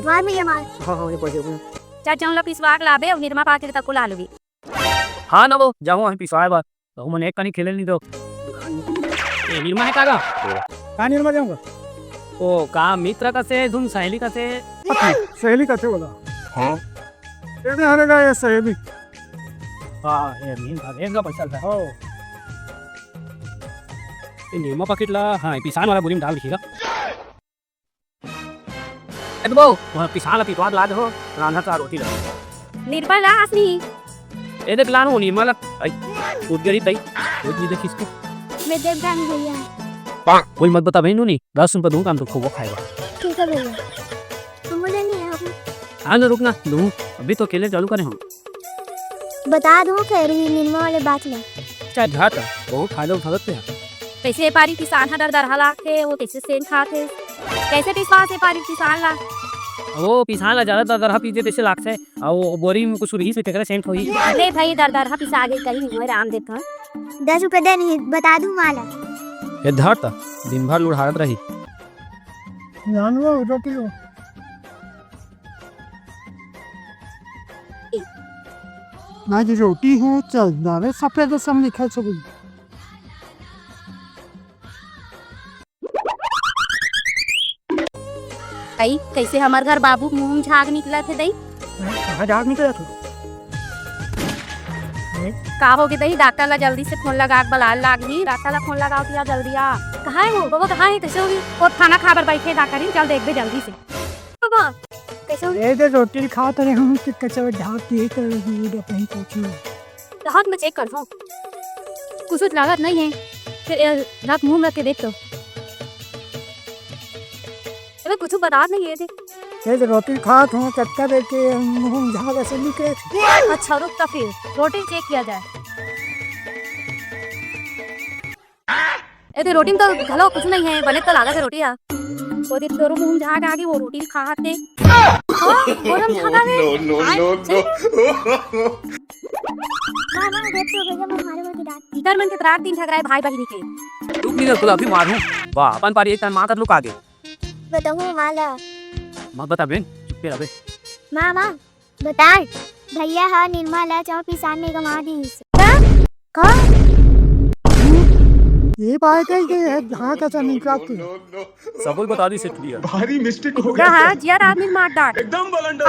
मार में मार हाँ ये पैसे चाचा ला पिसवा के लाबे और निर्मा पाके तक को ला लोगी हाँ ना वो जाओ हम पिसवाए बात तो मैंने एक कनी खेले नहीं तो ये निर्मा है कागा कहाँ निर्मा जाऊंगा ओ का मित्र का से तुम सहेली का से सहेली का थे बोला हाँ ये हारेगा ये सहेली हाँ ये मीन भागे का पैसा था हो ये निर्मा पैकेट ला हाँ पिसान वाला बोली में डाल दिखेगा ए तो वो पिसान ला पिटवा ला दो रांधा का रोटी ला निर्मा ला असली ए दे प्लान हो निर्मा ला आई कूद गई तई वो जी देख इसको मैं देव गान भैया कोई मत बता बहनों नहीं 10 रुपए दूंगा हम तो खूब खाएगा ठीक है भैया तुम मुझे नहीं है अभी हाँ ना रुकना दूँ अभी तो अकेले चालू करें हम बता दूं फिर निर्मा वाले बात ला चाहे घाटा बहुत फायदा उठा सकते हैं कैसे पारी किसान हर दर हला के वो कैसे सेन खाते कैसे पिसवा से पारी किसान ला वो पिसान ला ज्यादा दरहा पीते तैसे लाख से और वो बोरी में कुछ रही से टेकरा सेंट होई अरे भाई दर दर हा पिसा गई कहीं नहीं आराम देता 10 रुपए दे नहीं बता दूं माला ये धरता दिन भर लुढ़ात रही जानवर रोटी लो ना जी रोटी है चल ना रे सफेद सम लिखा सब आई कैसे हमार घर बाबू मुंह झाग निकला थे दई कहाँ झाग निकला था का हो गई दई डॉक्टर ला जल्दी से फोन लगा के बुला लागी डॉक्टर ला फोन लगाओ दिया जल्दी आ कहाँ है वो बाबा कहाँ है कैसे होगी और खाना खा बर बैठे डॉक्टर ही चल देख बे जल्दी से बाबा कैसे होगी ये दे रोटी खा तो हम कि कचौड़ ढाक के कर रही है कहीं पूछो हाथ में चेक कर दो कुछ लागत नहीं है फिर रख मुंह में रख के देख तो अबे कुछ बता नहीं है देख ये रोटी खा तो कच्चा दे के मुंह झाग ऐसे निकले अच्छा रुक तो फिर रोटी चेक किया जाए ए रोटी में तो घलो कुछ नहीं है बने तो लागत है रोटी आ वो दिन दोनों मुंह झाग आगे वो रोटी खाते गरम झागा में नो मामा देखो भैया मैं मारे वाली डांट इधर मन के रात दिन झगड़ा है भाई बहन के तू नहीं तो अभी मारूं वाह अपन पारी एक मां का लुक आगे बताओ माला मत बता बहन चुप पे रहे मामा बता भैया हाँ निर्मा ला चाहो पिसान ने गवा दी का ये बात है कि हाँ कैसा निकला तू सबूत बता दी से भारी मिस्टेक हो गया हाँ जिया आदमी मार डांट एकदम बलंडर